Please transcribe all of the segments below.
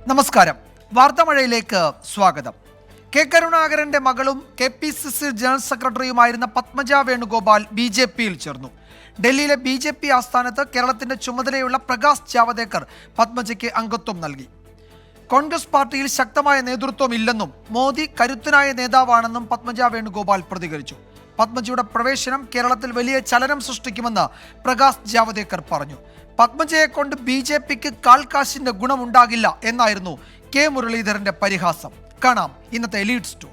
നമസ്കാരം. വാർത്താമഴയിലേക്ക് സ്വാഗതം. കെ കരുണാകരന്റെ മകളും KPCC ജനറൽ സെക്രട്ടറിയുമായിരുന്ന പത്മജ വേണുഗോപാൽ BJPയിൽ ചേർന്നു. ഡൽഹിയിലെ BJP ആസ്ഥാനത്ത് കേരളത്തിന്റെ ചുമതലയുള്ള പ്രകാശ് ജാവദേക്കർ പത്മജയ്ക്ക് അംഗത്വം നൽകി. കോൺഗ്രസ് പാർട്ടിയിൽ ശക്തമായ നേതൃത്വമില്ലെന്നും മോദി കരുത്തനായ നേതാവാണെന്നും പത്മജ വേണുഗോപാൽ പ്രതികരിച്ചു. പത്മജയുടെ പ്രവേശനം കേരളത്തിൽ വലിയ ചലനം സൃഷ്ടിക്കുമെന്ന് പ്രകാശ് ജാവദേക്കർ പറഞ്ഞു. പത്മജയെ കൊണ്ട് BJPക്ക് കാൽക്കാശിന്റെ ഗുണമുണ്ടാകില്ല എന്നായിരുന്നു കെ മുരളീധരന്റെ പരിഹാസം. കാണാം ഇന്നത്തെ ലീഡ് സ്റ്റോറി.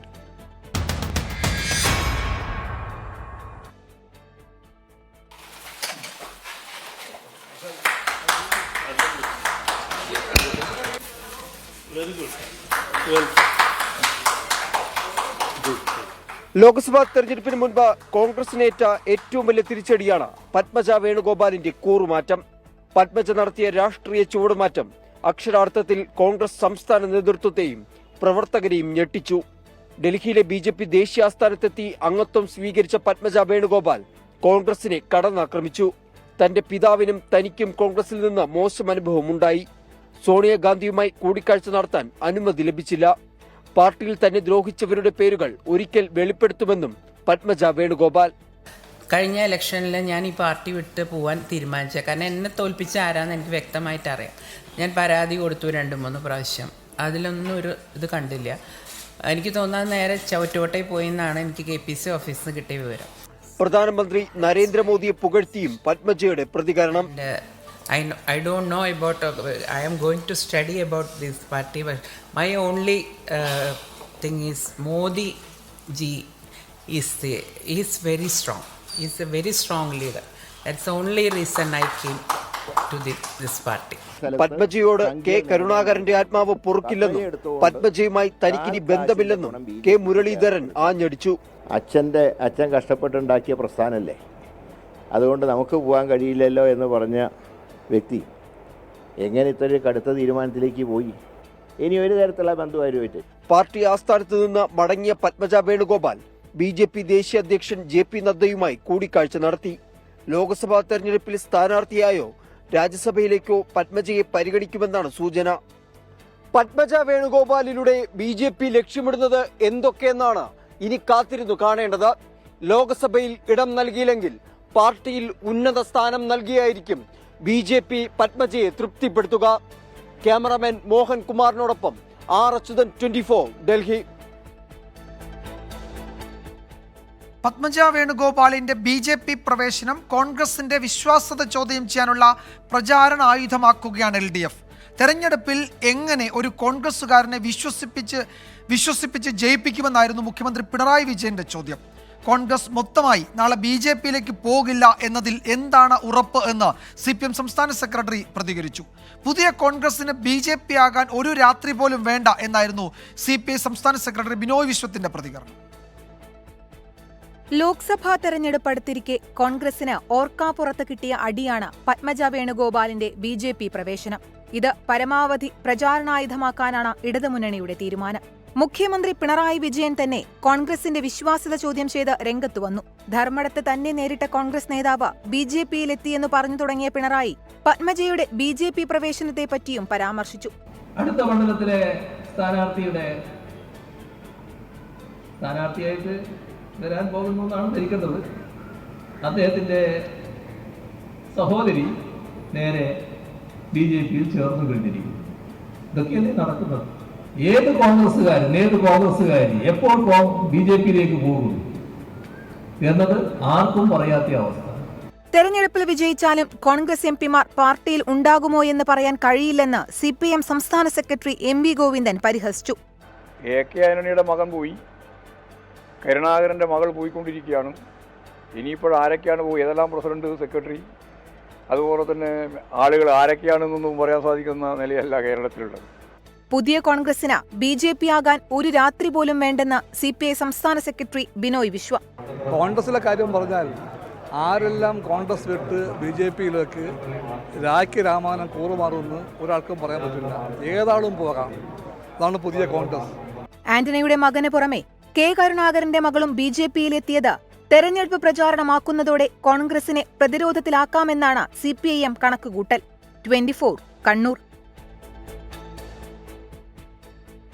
ലോക്സഭാ തെരഞ്ഞെടുപ്പിന് മുൻപ് കോൺഗ്രസിനേറ്റ ഏറ്റവും വലിയ തിരിച്ചടിയാണ് പത്മജ വേണുഗോപാലിന്റെ കൂറുമാറ്റം. പത്മജ നടത്തിയ രാഷ്ട്രീയ ചുവടുമാറ്റം അക്ഷരാർത്ഥത്തിൽ കോൺഗ്രസ് സംസ്ഥാന നേതൃത്വത്തെയും പ്രവർത്തകരെയും ഞെട്ടിച്ചു. ഡൽഹിയിലെ BJP ദേശീയ ആസ്ഥാനത്തെത്തി അംഗത്വം സ്വീകരിച്ച പത്മജ വേണുഗോപാൽ കോൺഗ്രസിനെ കടന്നാക്രമിച്ചു. തന്റെ പിതാവിനും തനിക്കും കോൺഗ്രസിൽ നിന്ന് മോശം അനുഭവം ഉണ്ടായി. സോണിയാഗാന്ധിയുമായി കൂടിക്കാഴ്ച നടത്താൻ അനുമതി ലഭിച്ചില്ല. പാർട്ടിയിൽ തന്നെ ദ്രോഹിച്ചവരുടെ പേരുകൾ ഒരിക്കൽ വെളിപ്പെടുത്തുമെന്നും പത്മജ വേണുഗോപാൽ. കഴിഞ്ഞ ഇലക്ഷനിൽ ഞാൻ ഈ പാർട്ടി വിട്ട് പോകാൻ തീരുമാനിച്ചത്. കാരണം എന്നെ തോൽപ്പിച്ച ആരാന്ന് എനിക്ക് വ്യക്തമായിട്ട് അറിയാം. ഞാൻ പരാതി കൊടുത്തു 2-3 പ്രാവശ്യം. അതിലൊന്നും ഒരു ഇത് കണ്ടില്ല. എനിക്ക് തോന്നാൻ നേരെ ചവറ്റുവട്ടയിൽ പോയി എന്നാണ് എനിക്ക് KPC ഓഫീസിൽ നിന്ന് കിട്ടിയ വിവരം. പ്രധാനമന്ത്രി നരേന്ദ്രമോദിയെ പുകഴ്ത്തിയും പത്മജയുടെ പ്രതികരണം. I don't know about. I am going to study about this party. But my only thing is Modi ji is very strong. He is a very strong leader. That's the only reason I came to this party. പത്മജയോട് K കരുണാകരന്റെ ആത്മാവ് പൊറുക്കില്ലെന്നും പത്മജയുമായി തനിക്കിനി ബന്ധമില്ലെന്നും K Muraleedharan ആഞ്ഞടിച്ചു. അച്ഛൻ കഷ്ടപ്പെട്ടുണ്ടാക്കിയ പ്രസ്ഥാനല്ലേ, അതുകൊണ്ട് നമുക്ക് പോകാൻ കഴിയില്ലല്ലോ എന്ന് പറഞ്ഞ വ്യക്തി എങ്ങനെ ഇത്ര കടുത്ത തീരുമാനത്തിലേക്ക് പോയി? ഇനി ഒരു തരത്തിലുള്ള ബന്ധുവായിട്ട് പാർട്ടി ആസ്ഥാനത്ത് നിന്ന് മടങ്ങിയ പത്മജ വേണുഗോപാൽ BJP ദേശീയ അധ്യക്ഷൻ JP നദ്ദയുമായി കൂടിക്കാഴ്ച നടത്തി. ലോക്സഭാ തെരഞ്ഞെടുപ്പിൽ സ്ഥാനാർത്ഥിയായോ രാജ്യസഭയിലേക്കോ പത്മജയെ പരിഗണിക്കുമെന്നാണ് സൂചന. പത്മജ വേണുഗോപാലിലൂടെ BJP ലക്ഷ്യമിടുന്നത് എന്തൊക്കെയെന്നാണ് ഇനി കാത്തിരുന്നു കാണേണ്ടത്. ലോക്സഭയിൽ ഇടം നൽകിയില്ലെങ്കിൽ പാർട്ടിയിൽ ഉന്നത സ്ഥാനം നൽകിയായിരിക്കും BJP പത്മജയെ തൃപ്തിപ്പെടുത്തുക. ക്യാമറാമാൻ മോഹൻ കുമാറിനോടൊപ്പം R. അച്യുതൻ, 24 ഡൽഹി. പത്മജ വേണുഗോപാലിന്റെ BJP പ്രവേശനം കോൺഗ്രസിന്റെ വിശ്വാസ്യത ചോദ്യം ചെയ്യാനുള്ള പ്രചാരണ ആയുധമാക്കുകയാണ് LDF. തെരഞ്ഞെടുപ്പിൽ എങ്ങനെ ഒരു കോൺഗ്രസുകാരനെ വിശ്വസിപ്പിച്ച് ജയിപ്പിക്കുമെന്നായിരുന്നു മുഖ്യമന്ത്രി പിണറായി വിജയന്റെ ചോദ്യം. കോൺഗ്രസ് മൊത്തമായി നാളെ BJPയിലേക്ക് പോകില്ല എന്നതിൽ എന്താണ് ഉറപ്പ് എന്ന് CPM സംസ്ഥാന സെക്രട്ടറി പ്രതികരിച്ചു. പുതിയ കോൺഗ്രസിന് BJP ആകാൻ ഒരു രാത്രി പോലും വേണ്ട എന്നായിരുന്നു CPI സംസ്ഥാന സെക്രട്ടറി ബിനോയ് വിശ്വത്തിന്റെ പ്രതികരണം. ലോക്സഭാ തെരഞ്ഞെടുപ്പ് അടുത്തിരിക്കെ കോൺഗ്രസിന് ഓർക്കാപ്പുറത്ത് കിട്ടിയ അടിയാണ് പത്മജ വേണുഗോപാലിന്റെ BJP പ്രവേശനം. ഇത് പരമാവധി പ്രചാരണായുധമാക്കാനാണ് ഇടതുമുന്നണിയുടെ തീരുമാനം. മുഖ്യമന്ത്രി പിണറായി വിജയൻ തന്നെ കോൺഗ്രസിന്റെ വിശ്വാസ്യത ചോദ്യം ചെയ്ത് രംഗത്തു വന്നു. ധർമ്മടത്ത് തന്നെ നേരിട്ട കോൺഗ്രസ് നേതാവ് BJPയിലെത്തിയെന്ന് പറഞ്ഞു തുടങ്ങിയ പിണറായി പത്മജയുടെ BJP പ്രവേശനത്തെ പറ്റിയും പരാമർശിച്ചു. അടുത്ത മണ്ഡലത്തിലെ സ്ഥാനാർത്ഥിയായിട്ട് വരാൻ പോകുന്നു എന്നാണ് ധരിക്കുന്നത്. അദ്ദേഹത്തിന്റെ സഹോദരി നേരെ BJPയിൽ ചേർന്ന് കഴിഞ്ഞിരിക്കുന്നു. ഇതൊക്കെയല്ലേ നടക്കുന്നത്? ഏത് കോൺഗ്രസ്സുകാരി എപ്പോൾ BJPയിലേക്ക് പോകും എന്നത് ആർക്കും പറയാത്ത അവസ്ഥ. തെരഞ്ഞെടുപ്പിൽ വിജയിച്ചാലും കോൺഗ്രസ് MPമാർ പാർട്ടിയിൽ ഉണ്ടാകുമോ എന്ന് പറയാൻ കഴിയില്ലെന്ന് CPM സംസ്ഥാന സെക്രട്ടറി MV ഗോവിന്ദൻ പരിഹസിച്ചു. AK ആന്റണിയുടെ മകൻ പോയി, കരുണാകരന്റെ മകൾ പോയിക്കൊണ്ടിരിക്കുകയാണ്. ഇനിയിപ്പോൾ ആരൊക്കെയാണ് പോയി, ഏതെല്ലാം പ്രസിഡന്റ്, സെക്രട്ടറി, അതുപോലെ തന്നെ ആളുകൾ ആരൊക്കെയാണെന്നൊന്നും പറയാൻ സാധിക്കുന്ന നിലയല്ല കേരളത്തിലുള്ളത്. പുതിയ കോൺഗ്രസിന് BJP ആകാൻ ഒരു രാത്രി പോലും വേണ്ടെന്ന് CPI സംസ്ഥാന സെക്രട്ടറി ബിനോയ് വിശ്വ. കോൺഗ്രസിലെ കാര്യം പറഞ്ഞാൽ ആരെല്ലാം കോൺഗ്രസ് വിട്ട് BJPയിലേക്ക് രാഖി രാമാനം കൂറുമാറുമെന്ന് ഒരാൾക്കും പറയാൻ പറ്റില്ല. ഏതാളും പോകാം. അതാണ് പുതിയ കോൺഗ്രസ്. ആന്റണിയുടെ മകന് പുറമെ കെ കരുണാകരന്റെ മകളും BJPയിലെത്തിയത് തെരഞ്ഞെടുപ്പ് പ്രചാരണമാക്കുന്നതോടെ കോൺഗ്രസിനെ പ്രതിരോധത്തിലാക്കാമെന്നാണ് CPIM കണക്കുകൂട്ടൽ. 24 കണ്ണൂർ.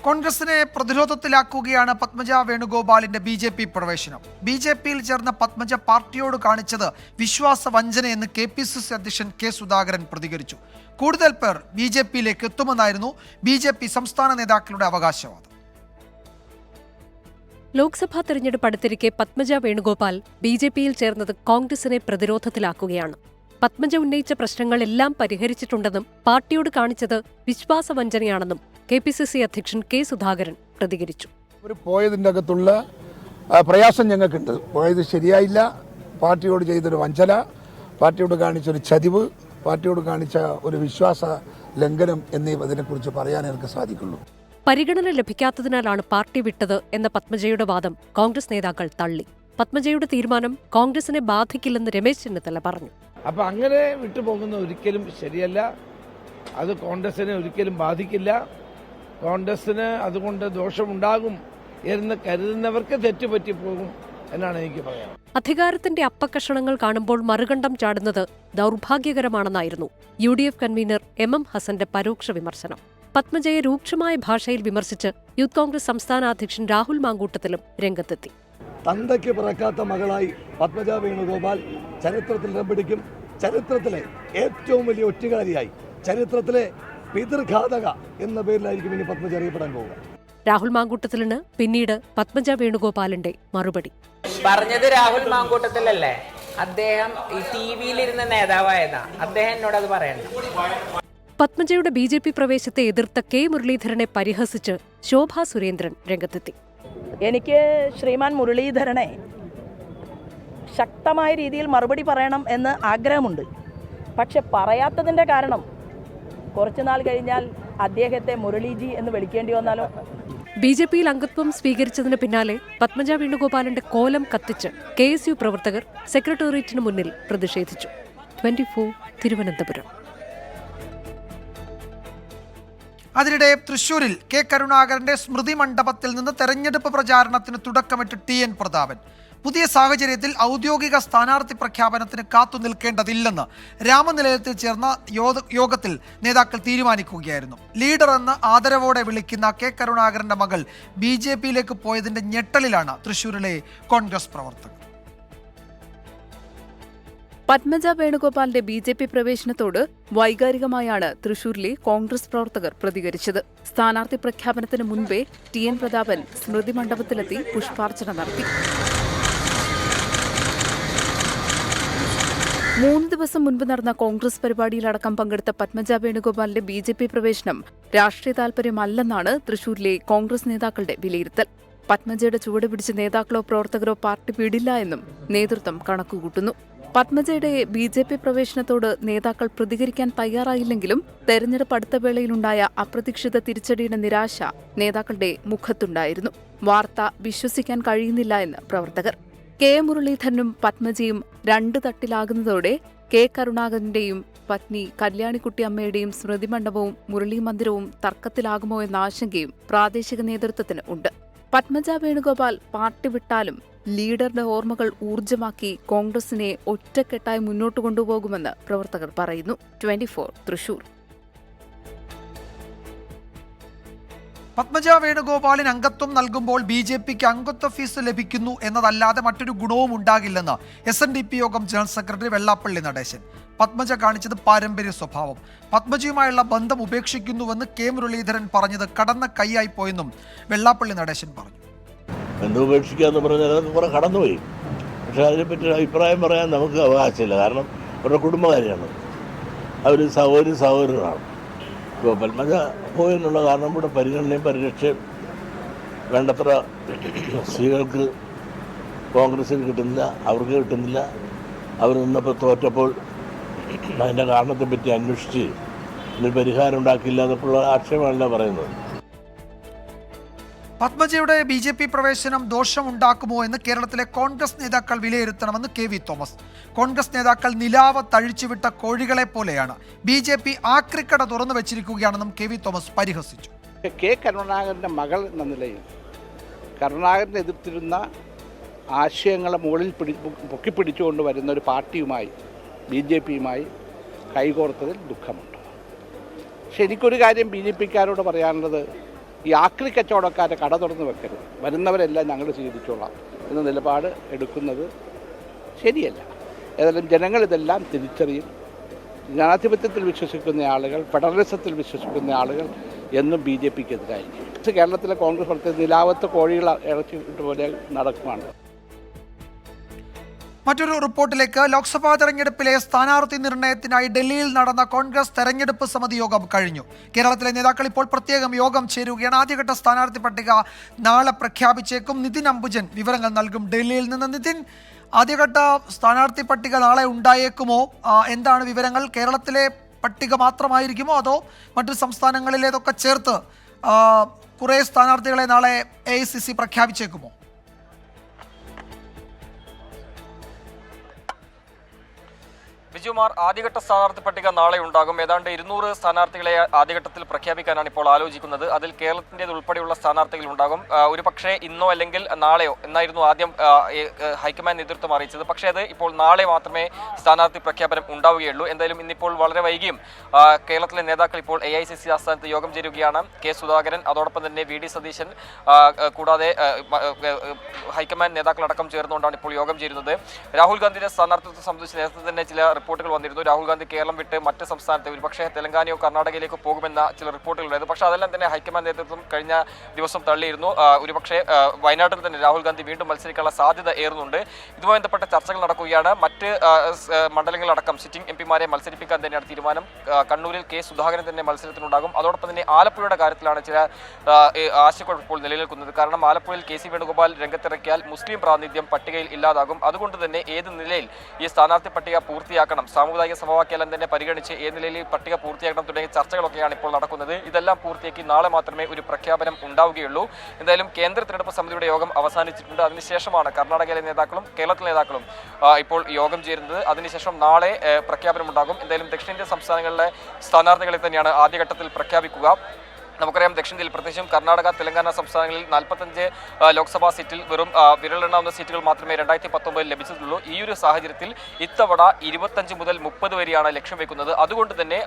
കോൺഗ്രസിനെ പ്രതിരോധത്തിലാക്കുകയാണ് പത്മജ വേണുഗോപാലിന്റെ BJP പ്രവേശനം. BJPയിൽ ചേർന്ന പത്മജ പാർട്ടിയോട് കാണിച്ചത് വിശ്വാസവഞ്ചനയെന്ന് KPCC അധ്യക്ഷൻ K സുധാകരൻ പ്രതികരിച്ചു. കൂടുതൽ പേർ BJPയിലേക്ക് എത്തുമെന്നായിരുന്നു BJP സംസ്ഥാന നേതാക്കളുടെ അവകാശവാദം. ലോക്സഭാ തെരഞ്ഞെടുപ്പ് അടുത്തിരിക്കെ പത്മജ വേണുഗോപാൽ BJPയിൽ ചേർന്നത് കോൺഗ്രസിനെ പ്രതിരോധത്തിലാക്കുകയാണ്. പത്മജ ഉന്നയിച്ച പ്രശ്നങ്ങളെല്ലാം പരിഹരിച്ചിട്ടുണ്ടെന്നും പാർട്ടിയോട് കാണിച്ചത് വിശ്വാസവഞ്ചനയാണെന്നും KPCC അധ്യക്ഷൻ K സുധാകരൻ പ്രതികരിച്ചു. പോയതിൻ്റെ അകത്തുള്ള പ്രയാസം ഞങ്ങൾക്കുണ്ട്. പോയത് ശരിയായില്ല, പാർട്ടിയോട് ചെയ്തൊരു വഞ്ചന, പാർട്ടിയോട് കാണിച്ചൊരു ചതിവ്, പാർട്ടിയോട് കാണിച്ച ഒരു വിശ്വാസ ലംഘനം എന്നതിനെക്കുറിച്ച് പറയാൻ എനിക്ക് സാധിക്കുള്ളൂ. പരിഗണന ലഭിക്കാത്തതിനാലാണ് പാർട്ടി വിട്ടത് എന്ന പത്മജയുടെ വാദം കോൺഗ്രസ് നേതാക്കൾ തള്ളി. പത്മജയുടെ തീരുമാനം കോൺഗ്രസിനെ ബാധിക്കില്ലെന്ന് രമേശ് ചെന്നിത്തല പറഞ്ഞു. അപ്പൊ അങ്ങനെ വിട്ടുപോകുന്ന ഒരിക്കലും ശരിയല്ല. അത് കോൺഗ്രസിനെ ഒരിക്കലും ബാധിക്കില്ല. കോൺഗ്രസിന് അതുകൊണ്ട് ദോഷമുണ്ടാകും എന്ന് കരുതുന്നവർക്ക് തെറ്റുപറ്റിപ്പോകും എന്നാണ് എനിക്ക് പറയാം. അധികാരത്തിന്റെ അപ്പക്കഷണങ്ങൾ കാണുമ്പോൾ മറുകണ്ഠം ചാടുന്നത് ദൗർഭാഗ്യകരമാണെന്നായിരുന്നു UDF കൺവീനർ MM ഹസന്റെ പരോക്ഷ വിമർശനം. പത്മജയെ രൂക്ഷമായ ഭാഷയിൽ വിമർശിച്ച് യൂത്ത് കോൺഗ്രസ് സംസ്ഥാന അധ്യക്ഷൻ രാഹുൽ മാങ്കൂട്ടത്തിലും രംഗത്തെത്തി. തന്തയ്ക്ക് പിറക്കാത്ത മകളായി പത്മജ വേണുഗോപാൽ ചരിത്രത്തിൽ ഇടം പിടിക്കും. ചരിത്രത്തിലെ ഏറ്റവും വലിയ ഒറ്റുകാരിയായി, ചരിത്രത്തിലെ പിതൃഘാതക എന്ന പേരിലായിരിക്കും ഇനി പത്മജ അറിയപ്പെടാൻ പോവുക. രാഹുൽ മാങ്കൂട്ടത്തിലിന് പിന്നീട് പത്മജ വേണുഗോപാലിന്റെ മറുപടി. പറഞ്ഞത് രാഹുൽ മാങ്കൂട്ടത്തിലല്ലേ? അദ്ദേഹം ഈ TV-യിലിരുന്ന നേതാവായതാ. അദ്ദേഹം എന്നോട് അത് പറയണ്ട. പത്മജയുടെ BJP പ്രവേശത്തെ എതിർത്ത K മുരളീധരനെ പരിഹസിച്ച് ശോഭാ സുരേന്ദ്രൻ രംഗത്തെത്തി. എനിക്ക് ശ്രീമാൻ മുരളീധരനെ ശക്തമായ രീതിയിൽ മറുപടി പറയണം എന്ന് ആഗ്രഹമുണ്ട്. പക്ഷെ പറയാത്തതിൻ്റെ കാരണം കുറച്ചുനാൾ കഴിഞ്ഞാൽ അദ്ദേഹത്തെ മുരളീജി എന്ന് വിളിക്കേണ്ടി വന്നാലോ? BJPയിൽ അംഗത്വം സ്വീകരിച്ചതിന് പിന്നാലെ പത്മജ വേണുഗോപാലിന്റെ കോലം കത്തിച്ച് KSU പ്രവർത്തകർ സെക്രട്ടേറിയറ്റിന് മുന്നിൽ പ്രതിഷേധിച്ചു. 24 തിരുവനന്തപുരം. അതിനിടെ തൃശൂരിൽ K കരുണാകരന്റെ സ്മൃതി മണ്ഡപത്തിൽ നിന്ന് തെരഞ്ഞെടുപ്പ് പ്രചാരണത്തിന് തുടക്കമിട്ട് TN പ്രതാപൻ. പുതിയ സാഹചര്യത്തിൽ ഔദ്യോഗിക സ്ഥാനാർത്ഥി പ്രഖ്യാപനത്തിന് കാത്തു നിൽക്കേണ്ടതില്ലെന്ന് രാമനിലയത്തിൽ ചേർന്ന യോഗത്തിൽ നേതാക്കൾ തീരുമാനിക്കുകയായിരുന്നു. ലീഡർ എന്ന് ആദരവോടെ വിളിക്കുന്ന K കരുണാകരന്റെ മകൾ BJPയിലേക്ക് പോയതിന്റെ ഞെട്ടലിലാണ് തൃശൂരിലെ കോൺഗ്രസ് പ്രവർത്തകർ. പത്മജ വേണുഗോപാലിന്റെ BJP പ്രവേശനത്തോട് വൈകാരികമായാണ് തൃശൂരിലെ കോൺഗ്രസ് പ്രവർത്തകർ പ്രതികരിച്ചത്. സ്ഥാനാർത്ഥി പ്രഖ്യാപനത്തിന് മുൻപേ TN പ്രതാപൻ സ്മൃതി മണ്ഡപത്തിലെത്തി പുഷ്പാർച്ചന നടത്തി. 3 ദിവസം മുൻപ് നടന്ന കോൺഗ്രസ് പരിപാടിയിലടക്കം പങ്കെടുത്ത പത്മജ വേണുഗോപാലിന്റെ BJP പ്രവേശനം രാഷ്ട്രീയ താൽപര്യമല്ലെന്നാണ് തൃശൂരിലെ കോൺഗ്രസ് നേതാക്കളുടെ വിലയിരുത്തൽ. പത്മജയുടെ ചുവട് പിടിച്ച് നേതാക്കളോ പ്രവർത്തകരോ പാർട്ടി വിടില്ല എന്നും നേതൃത്വം കണക്കുകൂട്ടുന്നു. പത്മജയുടെ BJP പ്രവേശനത്തോട് നേതാക്കൾ പ്രതികരിക്കാൻ തയ്യാറായില്ലെങ്കിലും തെരഞ്ഞെടുപ്പ് അടുത്ത വേളയിലുണ്ടായ അപ്രതീക്ഷിത തിരിച്ചടിയുടെ നിരാശ നേതാക്കളുടെ മുഖത്തുണ്ടായിരുന്നു. വാർത്ത വിശ്വസിക്കാൻ കഴിയുന്നില്ല എന്ന് പ്രവർത്തകർ. K മുരളീധരനും പത്മജയും 2 തട്ടിലാകുന്നതോടെ K കരുണാകരന്റെയും പത്നി കല്യാണിക്കുട്ടി അമ്മയുടെയും സ്മൃതി മണ്ഡപവും മുരളി മന്ദിരവും തർക്കത്തിലാകുമോ എന്ന ആശങ്കയും പ്രാദേശിക നേതൃത്വത്തിന് ഉണ്ട്. പത്മജ വേണുഗോപാൽ പാർട്ടി വിട്ടാലും ലീഡറുടെ ഓർമ്മകൾ ഊർജ്ജമാക്കി കോൺഗ്രസിനെ ഒറ്റക്കെട്ടായി മുന്നോട്ട് കൊണ്ടുപോകുമെന്ന് പ്രവർത്തകർ പറയുന്നു. 24 തൃശൂർ. പത്മജ വേണുഗോപാലിന് അംഗത്വം നൽകുമ്പോൾ BJPക്ക് അംഗത്വ ഫീസ് ലഭിക്കുന്നു എന്നതല്ലാതെ മറ്റൊരു ഗുണവും ഉണ്ടാകില്ലെന്ന് SNDP യോഗം ജനറൽ സെക്രട്ടറി വെള്ളാപ്പള്ളി നടേശൻ. പത്മജ കാണിച്ചത് പാരമ്പര്യ സ്വഭാവം. പത്മജയുമായുള്ള ബന്ധം ഉപേക്ഷിക്കുന്നുവെന്ന് K മുരളീധരൻ പറഞ്ഞത് കടന്ന കൈയായി പോയെന്നും വെള്ളാപ്പള്ളി നടേശൻ പറഞ്ഞു. ബന്ധം ഉപേക്ഷിക്കുക എന്ന് പറഞ്ഞാൽ അതൊക്കെ കുറെ കടന്നുപോയി. പക്ഷെ അതിനെപ്പറ്റി അഭിപ്രായം പറയാൻ നമുക്ക് അവകാശമില്ല. കാരണം അവരുടെ കുടുംബകാരിയാണ്, അവർ സഹോദരനാണ്. ഇപ്പോൾ പത്മജ പോയെന്നുള്ള കാരണം കൂടെ പരിഗണനയും പരിരക്ഷയും വേണ്ടത്ര സ്ത്രീകൾക്ക് കോൺഗ്രസിന് കിട്ടുന്നില്ല, അവർക്ക് കിട്ടുന്നില്ല. അവർ നിന്നപ്പോൾ തോറ്റപ്പോൾ അതിൻ്റെ കാരണത്തെപ്പറ്റി അന്വേഷിച്ച് ഇതിന് പരിഹാരം ഉണ്ടാക്കില്ല എന്നൊക്കെയുള്ള ആക്ഷേപമല്ല പറയുന്നത്. പത്മജയുടെ BJP പ്രവേശനം ദോഷമുണ്ടാക്കുമോ എന്ന് കേരളത്തിലെ കോൺഗ്രസ് നേതാക്കൾ വിലയിരുത്തണമെന്ന് KV തോമസ്. കോൺഗ്രസ് നേതാക്കൾ നിലാവ തഴിച്ചുവിട്ട കോഴികളെ പോലെയാണ്. BJP ആക്രിക്കട തുറന്നു വെച്ചിരിക്കുകയാണെന്നും KV തോമസ് പരിഹസിച്ചു. K കരുണാകരൻ്റെ മകൾ എന്ന നിലയിൽ കരുണാകരനെ എതിർത്തിരുന്ന ആശയങ്ങളെ മുകളിൽ പൊക്കിപ്പിടിച്ചുകൊണ്ട് വരുന്ന ഒരു പാർട്ടിയുമായി BJPയുമായി കൈകോർത്തതിൽ ദുഃഖമുണ്ട്. പക്ഷെ എനിക്കൊരു കാര്യം BJPക്കാരോട് പറയാനുള്ളത്, ഈ ആക്രി കച്ചവടക്കാരെ കട തുറന്ന് വെക്കരുത്, വരുന്നവരെല്ലാം ഞങ്ങൾ സ്വീകരിച്ചോളാം എന്ന നിലപാട് എടുക്കുന്നത് ശരിയല്ല. ഏതായാലും ജനങ്ങൾ ഇതെല്ലാം തിരിച്ചറിയും. ജനാധിപത്യത്തിൽ വിശ്വസിക്കുന്ന ആളുകൾ, ഫെഡറലിസത്തിൽ വിശ്വസിക്കുന്ന ആളുകൾ എന്നും BJPക്ക് എതിരായിരിക്കും. കേരളത്തിലെ കോൺഗ്രസ് പ്രവർത്തകർ നിലാവത്ത് കോഴികൾ ഇറച്ചിട്ട് പോലെ നടക്കുവാണ്. മറ്റൊരു റിപ്പോർട്ടിലേക്ക്. ലോക്സഭാ തെരഞ്ഞെടുപ്പിലെ സ്ഥാനാർത്ഥി നിർണയത്തിനായി ഡൽഹിയിൽ നടന്ന കോൺഗ്രസ് തെരഞ്ഞെടുപ്പ് സമിതി യോഗം കഴിഞ്ഞു. കേരളത്തിലെ നേതാക്കൾ ഇപ്പോൾ പ്രത്യേകം യോഗം ചേരുകയാണ്. ആദ്യഘട്ട സ്ഥാനാർത്ഥി പട്ടിക നാളെ പ്രഖ്യാപിച്ചേക്കും. നിതിൻ അംബുജൻ വിവരങ്ങൾ നൽകും ഡൽഹിയിൽ നിന്ന്. നിതിൻ, ആദ്യഘട്ട സ്ഥാനാർത്ഥി പട്ടിക നാളെ ഉണ്ടായേക്കുമോ? എന്താണ് വിവരങ്ങൾ? കേരളത്തിലെ പട്ടിക മാത്രമായിരിക്കുമോ അതോ മറ്റു സംസ്ഥാനങ്ങളിലേതൊക്കെ ചേർത്ത് കുറേ സ്ഥാനാർത്ഥികളെ നാളെ AICC പ്രഖ്യാപിച്ചേക്കുമോ? വിജയകുമാർ, ആദ്യഘട്ട സ്ഥാനാർത്ഥി പട്ടിക നാളെ ഉണ്ടാകും. ഏതാണ്ട് 200 സ്ഥാനാർത്ഥികളെ ആദ്യഘട്ടത്തിൽ പ്രഖ്യാപിക്കാനാണ് ഇപ്പോൾ ആലോചിക്കുന്നത്. അതിൽ കേരളത്തിൻ്റേത് ഉൾപ്പെടെയുള്ള സ്ഥാനാർത്ഥികൾ ഉണ്ടാകും. ഒരു പക്ഷേ ഇന്നോ അല്ലെങ്കിൽ നാളെയോ എന്നായിരുന്നു ആദ്യം ഹൈക്കമാൻഡ് നേതൃത്വം അറിയിച്ചത്. പക്ഷേ അത് ഇപ്പോൾ നാളെ മാത്രമേ സ്ഥാനാർത്ഥി പ്രഖ്യാപനം ഉണ്ടാവുകയുള്ളൂ. എന്തായാലും ഇന്നിപ്പോൾ വളരെ വൈകിയും കേരളത്തിലെ നേതാക്കൾ ഇപ്പോൾ AICC ആസ്ഥാനത്ത് യോഗം ചേരുകയാണ്. K. സുധാകരൻ, അതോടൊപ്പം തന്നെ VD സതീശൻ, കൂടാതെ ഹൈക്കമാൻഡ് നേതാക്കളടക്കം ചേർന്നുകൊണ്ടാണ് ഇപ്പോൾ യോഗം ചേരുന്നത്. രാഹുൽ ഗാന്ധിയുടെ സ്ഥാനാർത്ഥിത്വം സംബന്ധിച്ച് നേരത്തെ തന്നെ ചില റിപ്പോർട്ടുകൾ വന്നിരുന്നു. രാഹുൽ ഗാന്ധി കേരളം വിട്ട് മറ്റ് സംസ്ഥാനത്തെ ഒരുപക്ഷെ തെലങ്കാനയോ കർണാടകയിലേക്ക് പോകുമെന്ന ചില റിപ്പോർട്ടുകൾ ഉണ്ടായിരുന്നു. പക്ഷേ അതെല്ലാം തന്നെ ഹൈക്കമാൻഡ് നേതൃത്വം കഴിഞ്ഞ ദിവസം തള്ളിയിരുന്നു. ഒരുപക്ഷെ വയനാട്ടിൽ തന്നെ രാഹുൽ ഗാന്ധി വീണ്ടും മത്സരിക്കാനുള്ള സാധ്യത ഏറുന്നുണ്ട്. ഇതുമായി ബന്ധപ്പെട്ട ചർച്ചകൾ നടക്കുകയാണ്. മറ്റ് മണ്ഡലങ്ങളടക്കം സിറ്റിംഗ് MP-മാരെ മത്സരിപ്പിക്കാൻ തന്നെയാണ് തീരുമാനം. കണ്ണൂരിൽ K. സുധാകരൻ തന്നെ മത്സരത്തിനുണ്ടാകും. അതോടൊപ്പം തന്നെ ആലപ്പുഴയുടെ കാര്യത്തിലാണ് ചില ആശയക്കുഴപ്പം ഇപ്പോൾ നിലനിൽക്കുന്നത്. കാരണം ആലപ്പുഴയിൽ KC വേണുഗോപാൽ രംഗത്തിറക്കിയാൽ മുസ്ലിം പ്രാതിനിധ്യം പട്ടികയിൽ ഇല്ലാതാകും. അതുകൊണ്ട് തന്നെ ഏത് നിലയിൽ ഈ സ്ഥാനാർത്ഥി പട്ടിക പൂർത്തിയാക്കണം, സാമുദായിക സമവാക്യം തന്നെ പരിഗണിച്ച് ഏത് നിലയിൽ പട്ടിക പൂർത്തിയാക്കണം തുടങ്ങിയ ചർച്ചകളൊക്കെയാണ് ഇപ്പോൾ നടക്കുന്നത്. ഇതെല്ലാം പൂർത്തിയാക്കി നാളെ മാത്രമേ ഒരു പ്രഖ്യാപനം ഉണ്ടാവുകയുള്ളൂ. എന്തായാലും കേന്ദ്ര തെരഞ്ഞെടുപ്പ് സമിതിയുടെ യോഗം അവസാനിച്ചിട്ടുണ്ട്. അതിനുശേഷമാണ് കർണാടകയിലെ നേതാക്കളും കേരളത്തിലെ നേതാക്കളും ഇപ്പോൾ യോഗം ചേരുന്നത്. അതിനുശേഷം നാളെ പ്രഖ്യാപനം ഉണ്ടാകും. എന്തായാലും ദക്ഷിണേന്ത്യൻ സംസ്ഥാനങ്ങളിലെ സ്ഥാനാർത്ഥികളെ തന്നെയാണ് ആദ്യഘട്ടത്തിൽ പ്രഖ്യാപിക്കുക. നമുക്കറിയാം, ദക്ഷിണേന്ത്യയിൽ പ്രത്യേകിച്ചും കർണാടക, തെലങ്കാന സംസ്ഥാനങ്ങളിൽ 45 ലോക്സഭാ സീറ്റിൽ വെറും വിരലെണ്ണാവുന്ന സീറ്റുകൾ മാത്രമേ 2019 ലഭിച്ചിട്ടുള്ളൂ. ഈ ഒരു സാഹചര്യത്തിൽ ഇത്തവണ 25 മുതൽ 30 വരെയാണ് ലക്ഷ്യം വെക്കുന്നത്. അതുകൊണ്ട് തന്നെ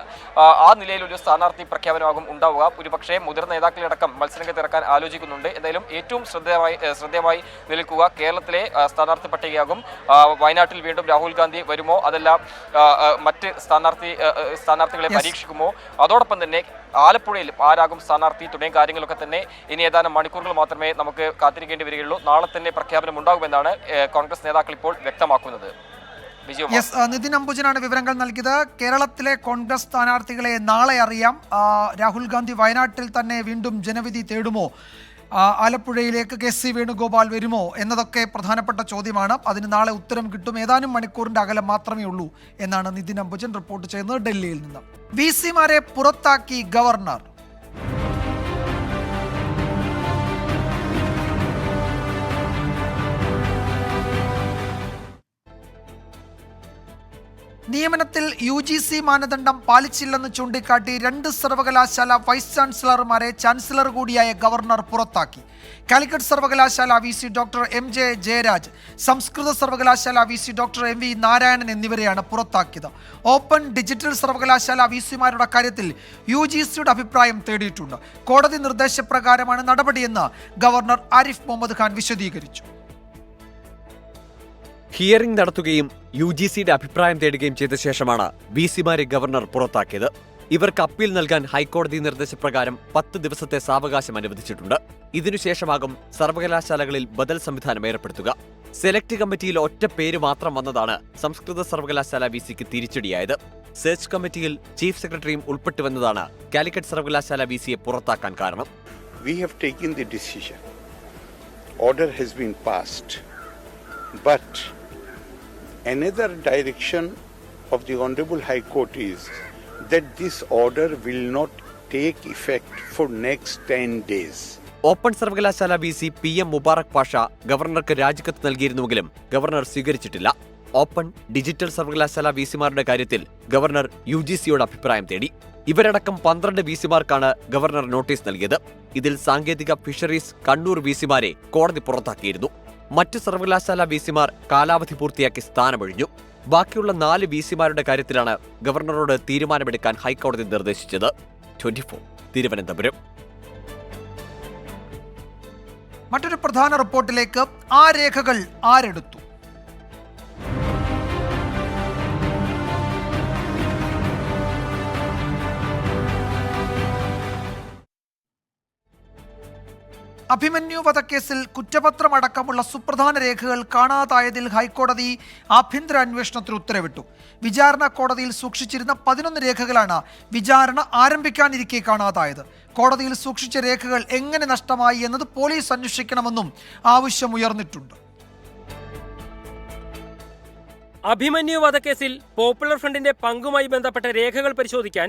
ആ നിലയിൽ ഒരു സ്ഥാനാർത്ഥി പ്രഖ്യാപനമാകും ഉണ്ടാവുക. ഒരുപക്ഷെ മുതിർന്ന നേതാക്കളടക്കം മത്സരരംഗത്ത് ഇറക്കാൻ ആലോചിക്കുന്നുണ്ട്. എന്തായാലും ഏറ്റവും ശ്രദ്ധേയമായി നിൽക്കുക കേരളത്തിലെ സ്ഥാനാർത്ഥി പട്ടികയാകും. വയനാട്ടിൽ വീണ്ടും രാഹുൽ ഗാന്ധി വരുമോ, അതല്ല മറ്റ് സ്ഥാനാർത്ഥികളെ പരീക്ഷിക്കുമോ, അതോടൊപ്പം തന്നെ ആലപ്പുഴയിൽ ആരാകും സ്ഥാനാർത്ഥി തുടങ്ങിയ കാര്യങ്ങളൊക്കെ തന്നെ ഇനി ഏതാനും മണിക്കൂറുകൾ മാത്രമേ നമുക്ക് കാത്തിരിക്കേണ്ടി വരികയുള്ളൂ. നാളെ തന്നെ പ്രഖ്യാപനം ഉണ്ടാകുമെന്നാണ് കോൺഗ്രസ് നേതാക്കൾ ഇപ്പോൾ വ്യക്തമാക്കുന്നത്. നിതിൻ അംബുജനാണ് വിവരങ്ങൾ നൽകിയത്. കേരളത്തിലെ കോൺഗ്രസ് സ്ഥാനാർത്ഥികളെ നാളെ അറിയാം. രാഹുൽ ഗാന്ധി വയനാട്ടിൽ തന്നെ വീണ്ടും ജനവിധി തേടുമോ, ആലപ്പുഴയിലേക്ക് KC വേണുഗോപാൽ വരുമോ എന്നതൊക്കെ പ്രധാനപ്പെട്ട ചോദ്യമാണ്. അതിന് നാളെ ഉത്തരം കിട്ടും. ഏതാനും മണിക്കൂറിന്റെ അകലം മാത്രമേ ഉള്ളൂ എന്നാണ് നിതിൻ അംബുജൻ റിപ്പോർട്ട് ചെയ്യുന്നത് ഡൽഹിയിൽ നിന്ന്. VC-മാരെ പുറത്താക്കി ഗവർണർ. നിയമനത്തിൽ UGC മാനദണ്ഡം പാലിച്ചില്ലെന്ന് ചൂണ്ടിക്കാട്ടി 2 സർവകലാശാല വൈസ് ചാൻസലർമാരെ ചാൻസലർ കൂടിയായ ഗവർണർ പുറത്താക്കി. കാലിക്കറ്റ് സർവകലാശാല VC ഡോക്ടർ MJ ജയരാജ്, സംസ്കൃത സർവകലാശാല VC ഡോക്ടർ MV നാരായണൻ എന്നിവരെയാണ് പുറത്താക്കിയത്. ഓപ്പൺ ഡിജിറ്റൽ സർവകലാശാല VC-മാരുടെ കാര്യത്തിൽ UGCയുടെ അഭിപ്രായം തേടിയിട്ടുണ്ട്. കോടതി നിർദ്ദേശപ്രകാരമാണ് നടപടിയെന്ന് ഗവർണർ ആരിഫ് മുഹമ്മദ് ഖാൻ വിശദീകരിച്ചു. ഹിയറിംഗ് നടത്തുകയും UGCയുടെ അഭിപ്രായം തേടുകയും ചെയ്ത ശേഷമാണ് VC-മാരെ ഗവർണർ പുറത്താക്കിയത്. ഇവർക്ക് അപ്പീൽ നൽകാൻ ഹൈക്കോടതി നിർദ്ദേശപ്രകാരം 10 ദിവസത്തെ സാവകാശം അനുവദിച്ചിട്ടുണ്ട്. ഇതിനുശേഷമാകും സർവകലാശാലകളിൽ ബദൽ സംവിധാനം ഏർപ്പെടുത്തുക. സെലക്ട് കമ്മിറ്റിയിൽ ഒറ്റ പേര് മാത്രം വന്നതാണ് സംസ്കൃത സർവകലാശാല VC-ക്ക് തിരിച്ചടിയായത്. സെർച്ച് കമ്മിറ്റിയിൽ ചീഫ് സെക്രട്ടറിയും ഉൾപ്പെട്ടുവന്നതാണ് കാലിക്കറ്റ് സർവകലാശാല VC-യെ പുറത്താക്കാൻ കാരണം. We have taken the decision. Order has been passed. But another direction of the Honorable High Court is that this order will not take effect for next 10 days. Open സർവകലാശാല VC PM Mubarak Pasha ഗവർണർക്ക് രാജിക്കത്ത് നൽകിയിരുന്നുവെങ്കിലും governor സ്വീകരിച്ചിട്ടില്ല. Open digital സർവകലാശാല VC-മാരുടെ കാര്യത്തിൽ governor UGCയോട് അഭിപ്രായം തേടി. ഇവരടക്കം 12 VC-മാർക്കാണ് governor notice നൽകിയത്. ഇതിൽ സാങ്കേതിക ഫിഷറീസ് കണ്ണൂർ VC-മാരെ കോടതി പുറത്താക്കിയിരുന്നു. മറ്റ് സർവകലാശാല VC-മാർ കാലാവധി പൂർത്തിയാക്കി സ്ഥാനമൊഴിഞ്ഞു. ബാക്കിയുള്ള 4 VC-മാരുടെ കാര്യത്തിലാണ് ഗവർണറോട് തീരുമാനമെടുക്കാൻ ഹൈക്കോടതി നിർദ്ദേശിച്ചത്. 24 തിരുവനന്തപുരം. മറ്റൊരു പ്രധാന റിപ്പോർട്ടിലേക്ക്. ആ രേഖകൾ ആരെടുത്തു? അഭിമന്യു വധക്കേസിൽ കുറ്റപത്രമടക്കമുള്ള സുപ്രധാന രേഖകൾ കാണാതായതിൽ ഹൈക്കോടതി ആഭ്യന്തര അന്വേഷണത്തിന് ഉത്തരവിട്ടു. വിചാരണ കോടതിയിൽ സൂക്ഷിച്ചിരുന്ന 11 രേഖകളാണ് വിചാരണ ആരംഭിക്കാനിരിക്കെ കാണാതായത്. കോടതിയിൽ സൂക്ഷിച്ച രേഖകൾ എങ്ങനെ നഷ്ടമായി എന്നത് പോലീസ് അന്വേഷിക്കണമെന്നും ആവശ്യമുയർന്നിട്ടുണ്ട്. അഭിമന്യു വധക്കേസിൽ പോപ്പുലർ ഫ്രണ്ടിന്റെ പങ്കുമായി ബന്ധപ്പെട്ട രേഖകൾ പരിശോധിക്കാൻ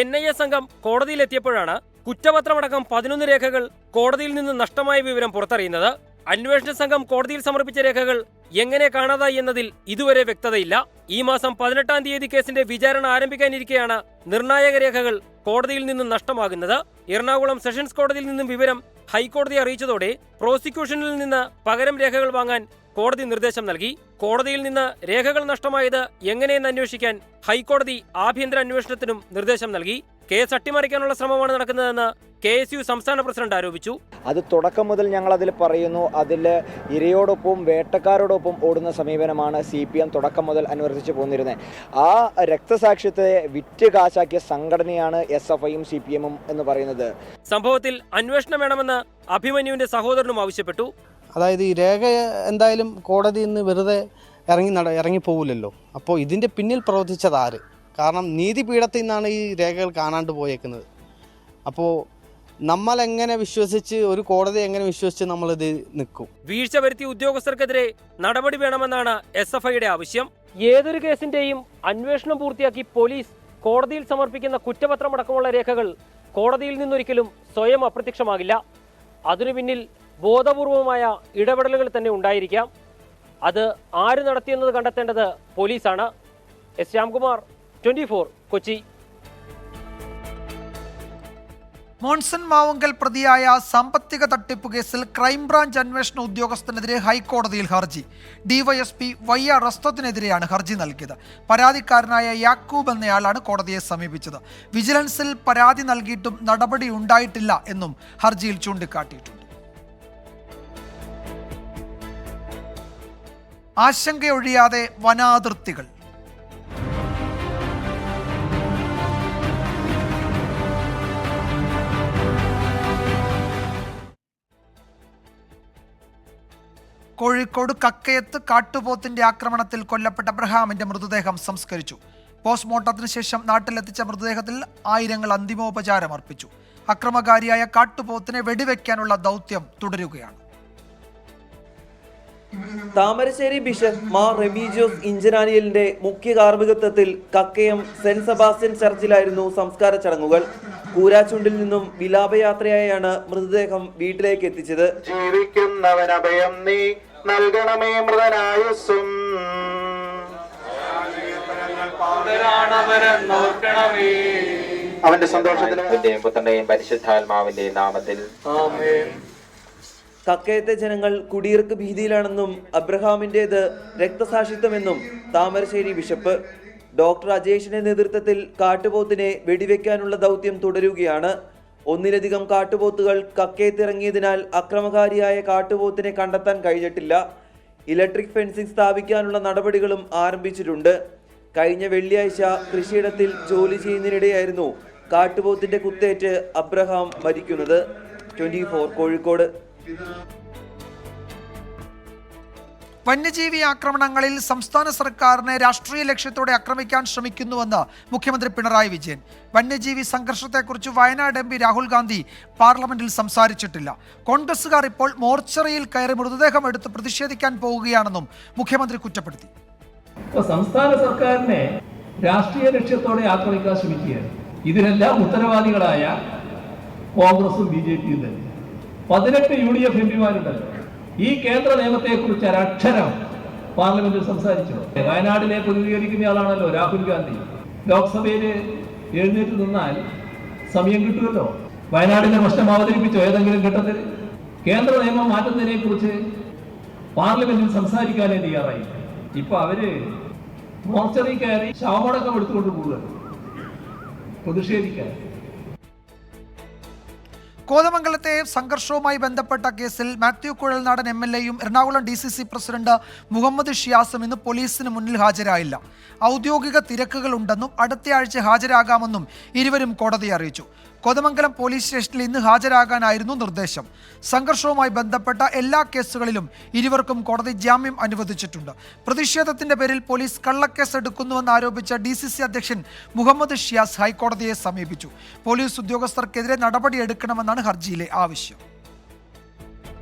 NIA സംഘം കോടതിയിലെത്തിയപ്പോഴാണ് കുറ്റപത്രമടക്കം 11 രേഖകൾ കോടതിയിൽ നിന്ന് നഷ്ടമായ വിവരം പുറത്തറിയുന്നത്. അന്വേഷണ സംഘം കോടതിയിൽ സമർപ്പിച്ച രേഖകൾ എങ്ങനെ കാണാതായി എന്നതിൽ ഇതുവരെ വ്യക്തതയില്ല. ഈ മാസം 18-ാം തീയതി കേസിന്റെ വിചാരണ ആരംഭിക്കാനിരിക്കെയാണ് നിർണായക രേഖകൾ കോടതിയിൽ നിന്നും നഷ്ടമാകുന്നത്. എറണാകുളം സെഷൻസ് കോടതിയിൽ നിന്നും വിവരം ഹൈക്കോടതിയെ അറിയിച്ചതോടെ പ്രോസിക്യൂഷനിൽ നിന്ന് പകരം രേഖകൾ വാങ്ങാൻ കോടതി നിർദ്ദേശം നൽകി. കോടതിയിൽ നിന്ന് രേഖകൾ നഷ്ടമായത് എങ്ങനെയെന്ന് അന്വേഷിക്കാൻ ഹൈക്കോടതി ആഭ്യന്തര അന്വേഷണത്തിനും നിർദ്ദേശം നൽകി. കേസ് അട്ടിമറിക്കാനുള്ള ശ്രമമാണ് നടക്കുന്നതെന്ന് KSU സംസ്ഥാന പ്രസിഡന്റ് ആരോപിച്ചു. അത് തുടക്കം മുതൽ ഞങ്ങൾ അതിൽ പറയുന്നു. അതിൽ ഇരയോടൊപ്പം വേട്ടക്കാരോടൊപ്പം ഓടുന്ന സമീപനമാണ് CPM തുടക്കം മുതൽ അനുവർത്തിച്ചു പോന്നിരുന്നത്. ആ രക്തസാക്ഷ്യത്തെ വിറ്റ് കാശാക്കിയ സംഘടനയാണ് SFIയും CPMും എന്ന് പറയുന്നത്. സംഭവത്തിൽ അന്വേഷണം വേണമെന്ന് അഭിമന്യുവിന്റെ സഹോദരനും ആവശ്യപ്പെട്ടു. അതായത് ഈ രേഖ എന്തായാലും കോടതിയിൽ നിന്ന് വെറുതെ ഇറങ്ങിപ്പോകില്ലല്ലോ. അപ്പോൾ ഇതിൻ്റെ പിന്നിൽ പ്രവർത്തിച്ചത് ആര്? കാരണം നീതിപീഠത്തിൽ നിന്നാണ് ഈ രേഖകൾ കാണാണ്ട് പോയേക്കുന്നത്. അപ്പോൾ നമ്മളെങ്ങനെ വിശ്വസിച്ച്, ഒരു കോടതി എങ്ങനെ വിശ്വസിച്ച് നമ്മളിത് നിൽക്കും? വീഴ്ച വരുത്തിയ ഉദ്യോഗസ്ഥർക്കെതിരെ നടപടി വേണമെന്നാണ് SFIയുടെ ആവശ്യം. ഏതൊരു കേസിന്റെയും അന്വേഷണം പൂർത്തിയാക്കി പോലീസ് കോടതിയിൽ സമർപ്പിക്കുന്ന കുറ്റപത്രമടക്കമുള്ള രേഖകൾ കോടതിയിൽ നിന്നൊരിക്കലും സ്വയം അപ്രത്യക്ഷമാകില്ല. അതിനു പിന്നിൽ ബോധപൂർവമായ ഇടപെടലുകൾ തന്നെ ഉണ്ടായിരിക്കാം. അത് ആര് നടത്തിയെന്നത് കണ്ടെത്തേണ്ടത് പോലീസാണ്. S. ശ്യാംകുമാർ, 24, കൊച്ചി. മോൺസൺ മാവുങ്കൽ പ്രതിയായ സാമ്പത്തിക തട്ടിപ്പ് കേസിൽ ക്രൈംബ്രാഞ്ച് അന്വേഷണ ഉദ്യോഗസ്ഥനെതിരെ ഹൈക്കോടതിയിൽ ഹർജി. DYSP വയ്യ റസ്തത്തിനെതിരെയാണ് ഹർജി നൽകിയത്. പരാതിക്കാരനായ യാക്കൂബ് എന്നയാളാണ് കോടതിയെ സമീപിച്ചത്. വിജിലൻസിൽ പരാതി നൽകിയിട്ടും നടപടി ഉണ്ടായിട്ടില്ല എന്നും ഹർജിയിൽ ചൂണ്ടിക്കാട്ടിയിട്ടുണ്ട്. ആശങ്കയൊഴിയാതെ വനാതിർത്തികൾ. കോഴിക്കോട് കക്കയത്ത് കാട്ടുപോത്തിന്റെ ആക്രമണത്തിൽ കൊല്ലപ്പെട്ട അബ്രഹാമിന്റെ മൃതദേഹം സംസ്കരിച്ചു. പോസ്റ്റ്മോർട്ടത്തിന് ശേഷം നാട്ടിലെത്തിച്ച മൃതദേഹത്തിൽ ആയിരങ്ങൾ അന്തിമോപചാരം അർപ്പിച്ചു. അക്രമകാരിയായ കാട്ടുപോത്തിനെ വെടിവെക്കാനുള്ള ദൗത്യം തുടരുകയാണ്. താമരശ്ശേരി ബിഷപ്പ് മാർ റെമീജിയോസ് ഇഞ്ചനാനിയലിന്റെ മുഖ്യ കാർമ്മികത്വത്തിൽ കക്കയം സെന്റ് സെബാസ്റ്റ്യൻ ചർച്ചിലായിരുന്നു സംസ്കാര ചടങ്ങുകൾ. കൂരാച്ചുണ്ടിൽ നിന്നും വിലാപയാത്രയായാണ് മൃതദേഹം വീട്ടിലേക്ക് എത്തിച്ചത്. ജീവിക്കുന്നവനഭയം നീ നൽകണമേ മൃതനായുസ്സും, അവന്റെ സന്തോഷത്തിന്റെയും പുത്രന്റെയും പരിശുദ്ധാത്മാവിന്റെ നാമത്തിൽ ആമേൻ. കക്കയത്തെ ജനങ്ങൾ കുടിയിറക്ക് ഭീതിയിലാണെന്നും അബ്രഹാമിന്റേത് രക്തസാക്ഷിത്വമെന്നും താമരശ്ശേരി ബിഷപ്പ്. ഡോക്ടർ അജേഷിന്റെ നേതൃത്വത്തിൽ കാട്ടുപോത്തിനെ വെടിവെക്കാനുള്ള ദൗത്യം തുടരുകയാണ്. ഒന്നിലധികം കാട്ടുപോത്തുകൾ കക്കയത്തിറങ്ങിയതിനാൽ അക്രമകാരിയായ കാട്ടുപോത്തിനെ കണ്ടെത്താൻ കഴിഞ്ഞിട്ടില്ല. ഇലക്ട്രിക് ഫെൻസിംഗ് സ്ഥാപിക്കാനുള്ള നടപടികളും ആരംഭിച്ചിട്ടുണ്ട്. കഴിഞ്ഞ വെള്ളിയാഴ്ച കൃഷിയിടത്തിൽ ജോലി ചെയ്യുന്നതിനിടെയായിരുന്നു കാട്ടുപോത്തിന്റെ കുത്തേറ്റ് അബ്രഹാം മരിക്കുന്നത്. 24 കോഴിക്കോട്. വന്യജീവി ആക്രമണങ്ങളിൽ സംസ്ഥാന സർക്കാരിനെ രാഷ്ട്രീയ ലക്ഷ്യത്തോടെ ആക്രമിക്കാൻ ശ്രമിക്കുന്നുവെന്ന് മുഖ്യമന്ത്രി പിണറായി വിജയൻ. വന്യജീവി സംഘർഷത്തെക്കുറിച്ച് വയനാട് MP രാഹുൽ ഗാന്ധി പാർലമെന്റിൽ സംസാരിച്ചിട്ടില്ല. കോൺഗ്രസുകാർ ഇപ്പോൾ മോർച്ചറിയിൽ കയറി മൃതദേഹം എടുത്ത് പ്രതിഷേധിക്കാൻ പോവുകയാണെന്നും മുഖ്യമന്ത്രി കുറ്റപ്പെടുത്തി. സംസ്ഥാന സർക്കാരിനെ രാഷ്ട്രീയ ലക്ഷ്യത്തോടെ ആക്രമിക്കാൻ ശ്രമിക്കുകയാണ്. ഇതിനെല്ലാം ഉത്തരവാദികളായ കോൺഗ്രസും BJPയും തന്നെ. 18 UDF MPമാരുണ്ടല്ലോ. ഈ കേന്ദ്ര നിയമത്തെക്കുറിച്ച് ഒരക്ഷരം പാർലമെന്റിൽ സംസാരിച്ചു. വയനാടിനെ പ്രതിനിധീകരിക്കുന്നയാളാണല്ലോ രാഹുൽ ഗാന്ധി. ലോക്സഭയിൽ എഴുന്നേറ്റ് നിന്നാൽ സമയം കിട്ടുമല്ലോ. വയനാടിന്റെ പ്രശ്നം അവതരിപ്പിച്ചോ ഏതെങ്കിലും ഘട്ടത്തിൽ? കേന്ദ്ര നിയമം മാറ്റുന്നതിനെ കുറിച്ച് പാർലമെന്റിൽ സംസാരിക്കാനേ തയ്യാറായി. ഇപ്പൊ അവര് മോർച്ചറി കയറി ശവമടക്കം എടുത്തുകൊണ്ട് പോവുകയാണ് പ്രതിഷേധിക്കാൻ. കോതമംഗലത്തെ സംഘർഷവുമായി ബന്ധപ്പെട്ട കേസിൽ മാത്യു കുഴൽനാടൻ MLA-യും എറണാകുളം DCC പ്രസിഡന്റ് മുഹമ്മദ് ഷിയാസും ഇന്ന് പോലീസിന് മുന്നിൽ ഹാജരായില്ല. ഔദ്യോഗിക തിരക്കുകളുണ്ടെന്നും അടുത്തയാഴ്ച ഹാജരാകാമെന്നും ഇരുവരും കോടതിയെ അറിയിച്ചു. കോതമംഗലം പോലീസ് സ്റ്റേഷനിൽ ഇന്ന് ഹാജരാകാനായിരുന്നു നിർദ്ദേശം. സംഘർഷവുമായി ബന്ധപ്പെട്ട എല്ലാ കേസുകളിലും ഇരുവർക്കും കോടതി ജാമ്യം അനുവദിച്ചിട്ടുണ്ട്. പ്രതിഷേധത്തിന്റെ പേരിൽ പോലീസ് കള്ളക്കേസ് എടുക്കുന്നുവെന്ന് ആരോപിച്ച DCC അധ്യക്ഷൻ മുഹമ്മദ് ഷിയാസ് ഹൈക്കോടതിയെ സമീപിച്ചു. പോലീസ് ഉദ്യോഗസ്ഥർക്കെതിരെ നടപടിയെടുക്കണമെന്നാണ് ഹർജിയിലെ ആവശ്യം.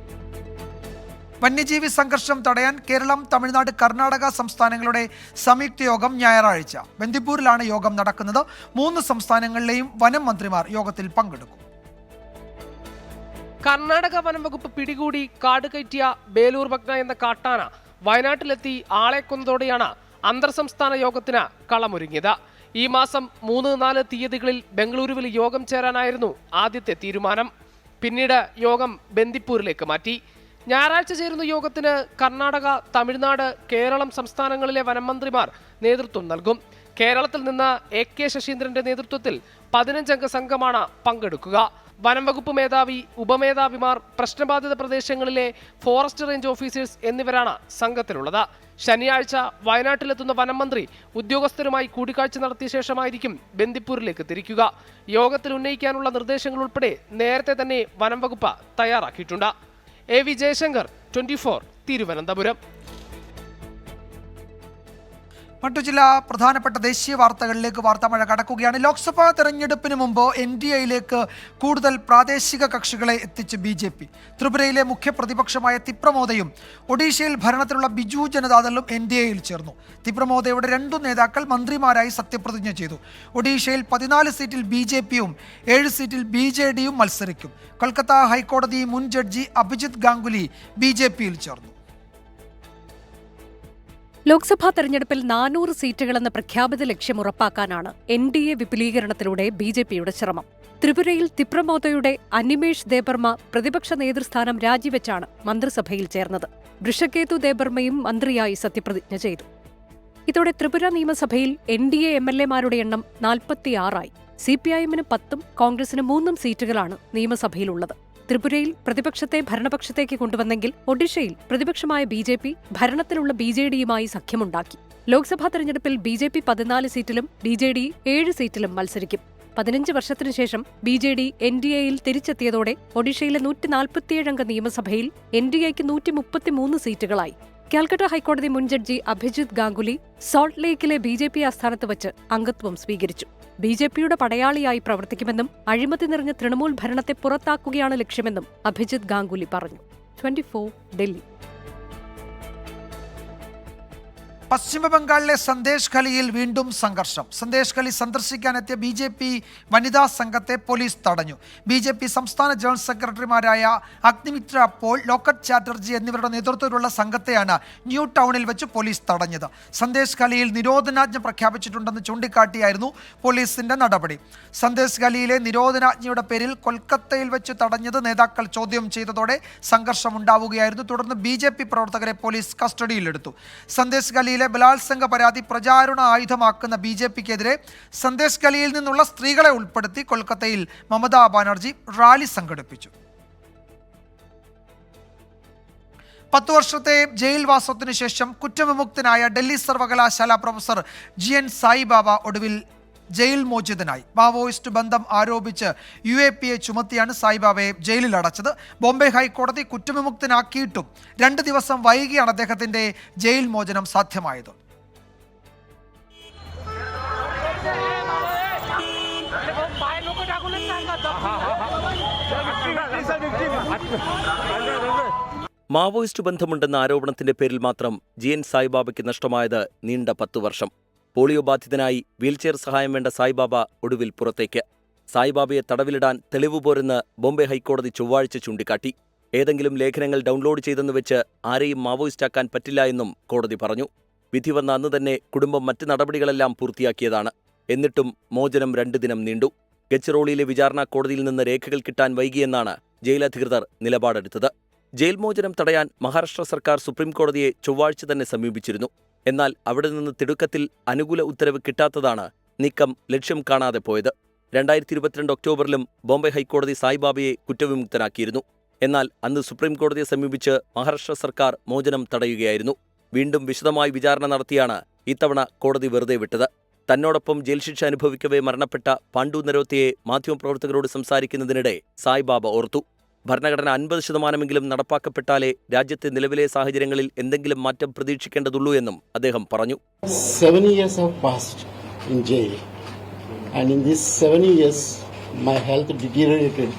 വന്യജീവി സംഘർഷം തടയാൻ കേരളം, തമിഴ്നാട്, കർണാടക സംസ്ഥാനങ്ങളുടെ സംയുക്ത യോഗം ഞായറാഴ്ച. ബന്ദിപ്പൂരിലാണ് യോഗം നടക്കുന്നത്. 3 സംസ്ഥാനങ്ങളിലെയും വനം മന്ത്രിമാർ യോഗത്തിൽ പങ്കെടുക്കും. കർണാടക വനം വകുപ്പ് പിടികൂടി കാട് കയറ്റിയ ബേലൂർ ഭഗ്ന എന്ന കാട്ടാന വയനാട്ടിലെത്തി ആളെ കൊന്നതോടെയാണ് അന്തർ സംസ്ഥാന യോഗത്തിന് കളമൊരുങ്ങിയത്. ഈ മാസം 3-4 തീയതികളിൽ ബംഗളൂരുവിൽ യോഗം ചേരാനായിരുന്നു ആദ്യത്തെ തീരുമാനം. പിന്നീട് യോഗം ബന്ദിപ്പൂരിലേക്ക് മാറ്റി. ഞായറാഴ്ച ചേരുന്ന യോഗത്തിന് കർണാടക, തമിഴ്നാട്, കേരളം സംസ്ഥാനങ്ങളിലെ വനമന്ത്രിമാർ നേതൃത്വം നൽകും. കേരളത്തിൽ നിന്ന് AK ശശീന്ദ്രന്റെ നേതൃത്വത്തിൽ 15 അംഗ സംഘമാണ് പങ്കെടുക്കുക. വനം വകുപ്പ് മേധാവി, ഉപമേധാവിമാർ, പ്രശ്നബാധിത പ്രദേശങ്ങളിലെ ഫോറസ്റ്റ് റേഞ്ച് ഓഫീസേഴ്സ് എന്നിവരാണ് സംഘത്തിലുള്ളത്. ശനിയാഴ്ച വയനാട്ടിലെത്തുന്ന വനം മന്ത്രി ഉദ്യോഗസ്ഥരുമായി കൂടിക്കാഴ്ച നടത്തിയ ശേഷമായിരിക്കും ബന്ദിപ്പൂരിലേക്ക് തിരിക്കുക. യോഗത്തിൽ ഉന്നയിക്കാനുള്ള നിർദ്ദേശങ്ങൾ ഉൾപ്പെടെ നേരത്തെ തന്നെ വനം വകുപ്പ് തയ്യാറാക്കിയിട്ടുണ്ട്. AV ജയശങ്കർ, 24, തിരുവനന്തപുരം. മറ്റു ചില പ്രധാനപ്പെട്ട ദേശീയ വാർത്തകളിലേക്ക് വാർത്താമഴ കടക്കുകയാണ്. ലോക്സഭാ തെരഞ്ഞെടുപ്പിന് മുമ്പ് NDAയിലേക്ക് കൂടുതൽ പ്രാദേശിക കക്ഷികളെ എത്തിച്ച് BJP. ത്രിപുരയിലെ മുഖ്യ പ്രതിപക്ഷമായ തിപ്രമോദയും ഒഡീഷയിൽ ഭരണത്തിലുള്ള ബിജു ജനതാദളും NDAയിൽ ചേർന്നു. തിപ്രമോദയുടെ 2 നേതാക്കൾ മന്ത്രിമാരായി സത്യപ്രതിജ്ഞ ചെയ്തു. ഒഡീഷയിൽ 14 സീറ്റിൽ BJPയും 7 സീറ്റിൽ BJDയും മത്സരിക്കും. കൊൽക്കത്ത ഹൈക്കോടതി മുൻ ജഡ്ജി അഭിജിത് ഗാംഗുലി BJPയിൽ ചേർന്നു. ലോക്സഭാ തെരഞ്ഞെടുപ്പിൽ 400 സീറ്റുകളെന്ന പ്രഖ്യാപിത ലക്ഷ്യം ഉറപ്പാക്കാനാണ് NDA വിപുലീകരണത്തിലൂടെ BJPയുടെ ശ്രമം. ത്രിപുരയിൽ തിപ്രമോദയുടെ അനിമേഷ് ദേബർമ പ്രതിപക്ഷ നേതൃസ്ഥാനം രാജിവെച്ചാണ് മന്ത്രിസഭയിൽ ചേർന്നത്. വൃഷകേതു ദേബർമയും മന്ത്രിയായി സത്യപ്രതിജ്ഞ ചെയ്തു. ഇതോടെ ത്രിപുര നിയമസഭയിൽ NDA MLA-മാരുടെ എണ്ണം 46ആയി. CPIM-ന് 10ഉം കോൺഗ്രസിന് 3ഉം സീറ്റുകളാണ് നിയമസഭയിലുള്ളത്. ത്രിപുരയിൽ പ്രതിപക്ഷത്തെ ഭരണപക്ഷത്തേക്ക് കൊണ്ടുവന്നെങ്കിൽ ഒഡീഷയിൽ പ്രതിപക്ഷമായ BJP ഭരണത്തിലുള്ള BJDയുമായി സഖ്യമുണ്ടാക്കി. ലോക്സഭാ തെരഞ്ഞെടുപ്പിൽ BJP 14 സീറ്റിലും BJD 7 സീറ്റിലും മത്സരിക്കും. 15 വർഷത്തിനു ശേഷം BJD NDAയിൽ തിരിച്ചെത്തിയതോടെ ഒഡീഷയിലെ 147 അംഗ നിയമസഭയിൽ NDAയ്ക്ക് 133 സീറ്റുകളായി. കാൽക്കട്ട ഹൈക്കോടതി മുൻ ജഡ്ജി അഭിജിത് ഗാംഗുലി സോൾട്ട് ലേക്കിലെ BJP ആസ്ഥാനത്ത് വച്ച് അംഗത്വം സ്വീകരിച്ചു. BJPയുടെ പടയാളിയായി പ്രവർത്തിക്കുമെന്നും അഴിമതി നിറഞ്ഞ തൃണമൂൽ ഭരണത്തെ പുറത്താക്കുകയാണ് ലക്ഷ്യമെന്നും അഭിജിത് ഗാംഗുലി പറഞ്ഞു. 24, ഡൽഹി. പശ്ചിമബംഗാളിലെ സന്ദേശ് ഖലിയിൽ വീണ്ടും സംഘർഷം. സന്ദേശ് ഖലി സന്ദർശിക്കാനെത്തിയ BJP വനിതാ സംഘത്തെ പോലീസ് തടഞ്ഞു. BJP സംസ്ഥാന ജനറൽ സെക്രട്ടറിമാരായ അഗ്നിമിത്ര പോൾ, ലോക്കറ്റ് ചാറ്റർജി എന്നിവരുടെ നേതൃത്വത്തിലുള്ള സംഘത്തെയാണ് ന്യൂ ടൗണിൽ വെച്ച് പോലീസ് തടഞ്ഞത്. സന്ദേശ് ഖലിയിൽ നിരോധനാജ്ഞ പ്രഖ്യാപിച്ചിട്ടുണ്ടെന്ന് ചൂണ്ടിക്കാട്ടിയായിരുന്നു പോലീസിന്റെ നടപടി. സന്ദേശ് ഖലിയിലെ നിരോധനാജ്ഞയുടെ പേരിൽ കൊൽക്കത്തയിൽ വെച്ച് തടഞ്ഞത് നേതാക്കൾ ചോദ്യം ചെയ്തതോടെ സംഘർഷമുണ്ടാവുകയായിരുന്നു. തുടർന്ന് BJP പ്രവർത്തകരെ പോലീസ് കസ്റ്റഡിയിലെടുത്തു. സന്ദേശ് ഖലിയിൽ ബലാത്സംഗ പരാതി പ്രചാരണ ആയുധമാക്കുന്ന BJPക്കെതിരെ സന്ദേശ് ഖലിയിൽ നിന്നുള്ള സ്ത്രീകളെ ഉൾപ്പെടുത്തി കൊൽക്കത്തയിൽ മമതാ ബാനർജി റാലി സംഘടിപ്പിച്ചു. 10 വർഷത്തെ ജയിൽ വാസത്തിനു ശേഷം കുറ്റവിമുക്തനായ ഡൽഹി സർവകലാശാല പ്രൊഫസർ GN സായിബാബ ഒടുവിൽ ജയിൽ മോചിതനായി. മാവോയിസ്റ്റ് ബന്ധം ആരോപിച്ച് UAPA ചുമത്തിയാണ് സായിബാബയെ ജയിലിൽ അടച്ചത്. ബോംബെ ഹൈക്കോടതി കുറ്റവിമുക്തനാക്കിയിട്ടും 2 ദിവസം വൈകിയാണ് അദ്ദേഹത്തിന്റെ ജയിൽ മോചനം സാധ്യമായത്. മാവോയിസ്റ്റ് ബന്ധമുണ്ടെന്ന ആരോപണത്തിന്റെ പേരിൽ മാത്രം GN സായിബാബയ്ക്ക് നഷ്ടമായത് നീണ്ട 10 വർഷം. പോളിയോ ബാധിതനായി വീൽചെയർ സഹായം വേണ്ട സായിബാബ ഒടുവിൽ പുറത്തേക്ക്. സായിബാബയെ തടവിലിടാൻ തെളിവ് പോരെന്ന് ബോംബെ ഹൈക്കോടതി ചൊവ്വാഴ്ച ചൂണ്ടിക്കാട്ടി. ഏതെങ്കിലും ലേഖനങ്ങൾ ഡൗൺലോഡ് ചെയ്തെന്ന് വെച്ച് ആരെയും മാവോയിസ്റ്റാക്കാൻ പറ്റില്ല എന്നും കോടതി പറഞ്ഞു. വിധി വന്ന അന്ന് തന്നെ കുടുംബം മറ്റ് നടപടികളെല്ലാം പൂർത്തിയാക്കിയതാണ്. എന്നിട്ടും മോചനം 2 ദിനം നീണ്ടു. ഗഡ്ചിറോളിയിലെ വിചാരണ കോടതിയിൽ നിന്ന് രേഖകൾ കിട്ടാൻ വൈകിയെന്നാണ് ജയിലധികൃതർ നിലപാടെടുത്തത്. ജയിൽ മോചനം തടയാൻ മഹാരാഷ്ട്ര സർക്കാർ സുപ്രീംകോടതിയെ ചൊവ്വാഴ്ച തന്നെ സമീപിച്ചിരുന്നു. എന്നാൽ അവിടെ നിന്ന് തിടുക്കത്തിൽ അനുകൂല ഉത്തരവ് കിട്ടാത്തതാണ് നീക്കം ലക്ഷ്യം കാണാതെ പോയത്. 2022 ഒക്ടോബറിലും ബോംബെ ഹൈക്കോടതി സായിബാബയെ കുറ്റവിമുക്തനാക്കിയിരുന്നു. എന്നാൽ അന്ന് സുപ്രീം കോടതിയെ സമീപിച്ച് മഹാരാഷ്ട്ര സർക്കാർ മോചനം തടയുകയായിരുന്നു. വീണ്ടും വിശദമായി വിചാരണ നടത്തിയാണ് ഇത്തവണ കോടതി വെറുതെ വിട്ടത്. തന്നോടൊപ്പം ജയിൽ ശിക്ഷ അനുഭവിക്കവേ മരണപ്പെട്ട പാണ്ഡു നരോത്തയെ മാധ്യമപ്രവർത്തകരോട് സംസാരിക്കുന്നതിനിടെ സായിബാബ ഓർത്തു. ഭരണഘടന 50% നടപ്പാക്കപ്പെട്ടാലേ രാജ്യത്തെ നിലവിലെ സാഹചര്യങ്ങളിൽ എന്തെങ്കിലും മാറ്റം പ്രതീക്ഷിക്കേണ്ടതുള്ളൂ എന്നും അദ്ദേഹം പറഞ്ഞു. 7 years have passed in jail, and in these 7 years my health deteriorated,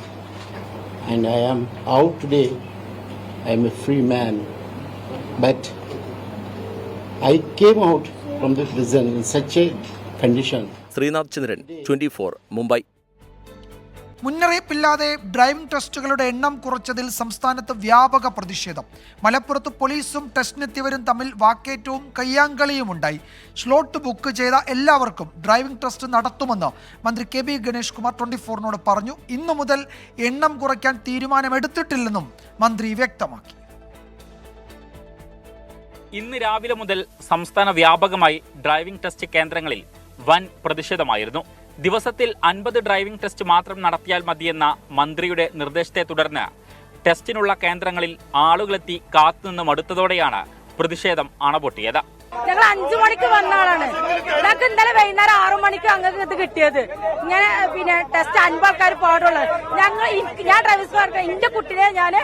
and I am out today. I am a free man, but I came out from the prison in such a condition. Srinath Chandran, 24, Mumbai. മുന്നറിയിപ്പില്ലാതെ driving ടെസ്റ്റുകളുടെ എണ്ണം കുറച്ചതിൽ സംസ്ഥാനത്ത് വ്യാപക പ്രതിഷേധം. മലപ്പുറത്ത് പോലീസും ടെസ്റ്റിനെത്തിയവരും തമ്മിൽ വാക്കേറ്റവും കയ്യാങ്കളിയും ഉണ്ടായി. സ്ലോട്ട് ബുക്ക് ചെയ്ത എല്ലാവർക്കും ഡ്രൈവിംഗ് ടെസ്റ്റ് നടത്തുമെന്ന് മന്ത്രി കെ ബി ഗണേഷ് കുമാർ 24നോട് പറഞ്ഞു. ഇന്നു മുതൽ എണ്ണം കുറയ്ക്കാൻ തീരുമാനമെടുത്തിട്ടില്ലെന്നും മന്ത്രി വ്യക്തമാക്കി. ഇന്ന് രാവിലെ മുതൽ സംസ്ഥാന വ്യാപകമായി ഡ്രൈവിംഗ് ടെസ്റ്റ് കേന്ദ്രങ്ങളിൽ വൻ പ്രതിഷേധമായിരുന്നു. ദിവസത്തിൽ 50 ഡ്രൈവിംഗ് ടെസ്റ്റ് മാത്രം നടത്തിയാൽ മതിയെന്ന മന്ത്രിയുടെ നിർദ്ദേശത്തെ തുടർന്ന് ടെസ്റ്റിനുള്ള കേന്ദ്രങ്ങളിൽ ആളുകളെത്തി കാത്തുനിന്ന് മടുത്തതോടെയാണ് പ്രതിഷേധം അണപൊട്ടിയത്. ഞങ്ങൾ 5 മണിക്ക് വന്ന ആളാണ്. ഞങ്ങൾക്ക് ഇന്നലെ വൈകുന്നേരം 6 മണിക്ക് അങ്ങനെ കിട്ടിയത്. ഇങ്ങനെ പിന്നെ ടെസ്റ്റ് 50 ആൾക്കാർ പാടുള്ളത്. ഞാൻ ഡ്രൈവേഴ്സ് എന്റെ കുട്ടിനെ ഞാൻ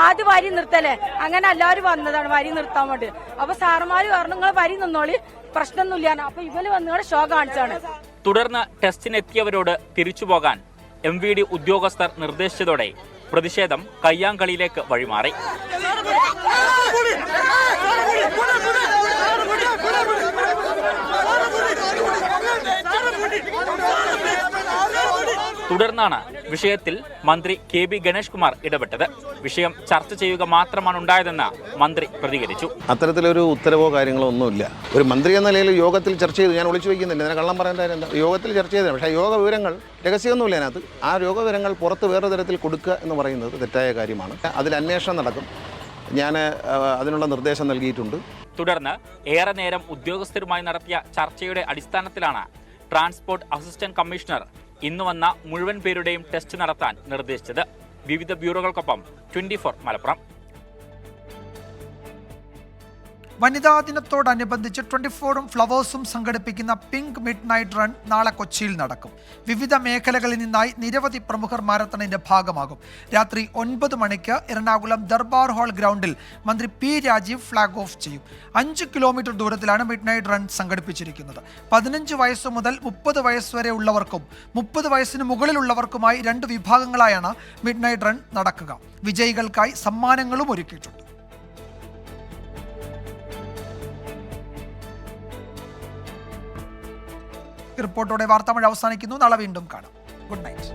ആദ്യം വരി നിർത്തല്ലേ, അങ്ങനെ എല്ലാവരും വന്നതാണ് വരി നിർത്താൻ വേണ്ടി. അപ്പൊ സാറുമാര് പറഞ്ഞു നിങ്ങൾ വരി നിന്നോളി, പ്രശ്നമൊന്നുമില്ല. അപ്പൊ ഇവര് വന്നുകൊണ്ട് ഷോ കാണിച്ചാണ്. തുടർന്ന് ടെസ്റ്റിനെത്തിയവരോട് തിരിച്ചുപോകാൻ MVD ഉദ്യോഗസ്ഥർ നിർദ്ദേശിച്ചതോടെ പ്രതിഷേധം കയ്യാങ്കളിയിലേക്ക് വഴിമാറി. തുടർന്നാണ് വിഷയത്തിൽ മന്ത്രി കെ ബി ഗണേഷ് കുമാർ ഇടപെട്ടത്. വിഷയം ചർച്ച ചെയ്യുക മാത്രമാണ് ഉണ്ടായതെന്ന് മന്ത്രി പ്രതികരിച്ചു. അത്തരത്തിലൊരു ഉത്തരവോ കാര്യങ്ങളോ ഒന്നുമില്ല. ഒരു മന്ത്രി എന്ന നിലയിൽ യോഗത്തിൽ ചർച്ച ചെയ്തു. ഞാൻ ഒളിച്ചു വയ്ക്കുന്നില്ല, ഞാൻ കള്ളം പറയേണ്ട എന്താ, യോഗത്തിൽ ചർച്ച ചെയ്തത്. പക്ഷേ യോഗ വിവരങ്ങൾ രഹസ്യമൊന്നുമില്ല അതിനകത്ത്. ആ യോഗ വിവരങ്ങൾ പുറത്ത് വേറെ തരത്തിൽ കൊടുക്കുക എന്ന് പറയുന്നത് തെറ്റായ കാര്യമാണ്. അതിൽ അന്വേഷണം നടക്കും. ഞാൻ അതിനുള്ള നിർദ്ദേശം നൽകിയിട്ടുണ്ട്. തുടർന്ന് ഏറെ നേരം ഉദ്യോഗസ്ഥരുമായി നടത്തിയ ചർച്ചയുടെ അടിസ്ഥാനത്തിലാണ് ട്രാൻസ്പോർട്ട് അസിസ്റ്റന്റ് കമ്മീഷണർ ഇന്ന് വന്ന മുഴുവൻ പേരുടെയും ടെസ്റ്റ് നടത്താൻ നിർദ്ദേശിച്ചത്. വിവിധ ബ്യൂറോകൾക്കൊപ്പം 24 മലപ്പുറം. വനിതാ ദിനത്തോടനുബന്ധിച്ച് 24ഉം ഫ്ലവേഴ്സും സംഘടിപ്പിക്കുന്ന പിങ്ക് മിഡ് നൈറ്റ് റൺ നാളെ കൊച്ചിയിൽ നടക്കും. വിവിധ മേഖലകളിൽ നിന്നായി നിരവധി പ്രമുഖർ മാരത്തണിന്റെ ഭാഗമാകും. രാത്രി 9 മണിക്ക് എറണാകുളം ദർബാർ ഹാൾ ഗ്രൗണ്ടിൽ മന്ത്രി പി രാജീവ് ഫ്ളാഗ് ഓഫ് ചെയ്യും. 5 കിലോമീറ്റർ ദൂരത്തിലാണ് മിഡ് നൈറ്റ് റൺ സംഘടിപ്പിച്ചിരിക്കുന്നത്. 15 വയസ്സ് മുതൽ 30 വയസ്സ് വരെ ഉള്ളവർക്കും 30 വയസ്സിന് മുകളിലുള്ളവർക്കുമായി 2 വിഭാഗങ്ങളായാണ് മിഡ് നൈറ്റ് റൺ നടക്കുക. വിജയികൾക്കായി സമ്മാനങ്ങളും ഒരുക്കിയിട്ടുണ്ട്. റിപ്പോർട്ടോടെ വാർത്താമഴ അവസാനിക്കുന്നു. നാളെ വീണ്ടും കാണാം. Good night.